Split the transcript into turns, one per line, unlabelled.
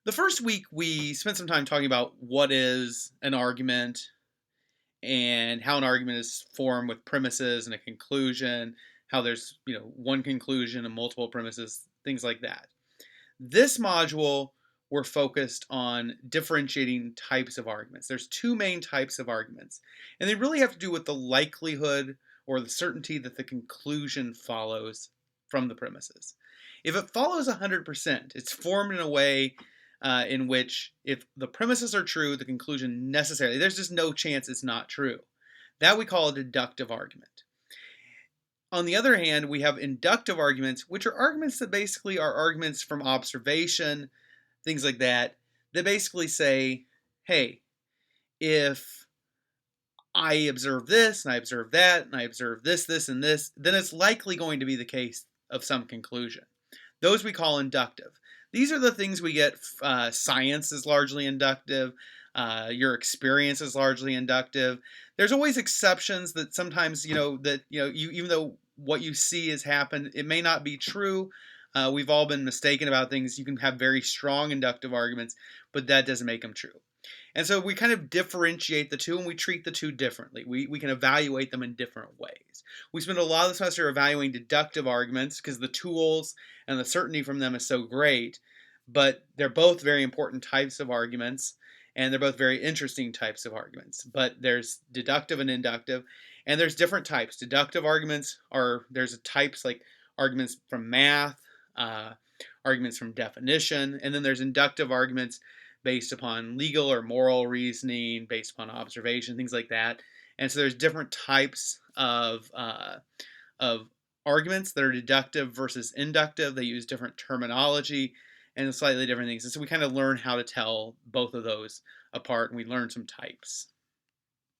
The first week, we spent some time talking about what is an argument and how an argument is formed with premises and a conclusion, how there's, one conclusion and multiple premises, things like that. This module, we're focused on differentiating types of arguments. There's two main types of arguments, and they really have to do with the likelihood or the certainty that the conclusion follows from the premises. If it follows 100%, it's formed in a way in which if the premises are true, the conclusion necessarily, there's just no chance it's not true. That we call a deductive argument. On the other hand, we have inductive arguments, which are arguments that basically are arguments from observation, things like that, that basically say, hey, if I observe this, and I observe that, and I observe this, and this, then it's likely going to be the case of some conclusion. Those we call inductive. These are the things we get. Science is largely inductive. Your experience is largely inductive. There's always exceptions that sometimes, even though what you see has happened, it may not be true. We've all been mistaken about things. You can have very strong inductive arguments, but that doesn't make them true. And so we kind of differentiate the two, and we treat the two differently. We can evaluate them in different ways. We spend a lot of the semester evaluating deductive arguments because the tools and the certainty from them is so great, but they're both very important types of arguments, and they're both very interesting types of arguments. But there's deductive and inductive, and there's different types. Deductive arguments there's types like arguments from math, arguments from definition, and then there's inductive arguments based upon legal or moral reasoning, based upon observation, things like that. And so there's different types of arguments that are deductive versus inductive. They use different terminology and slightly different things. And so we kind of learn how to tell both of those apart, and we learn some types.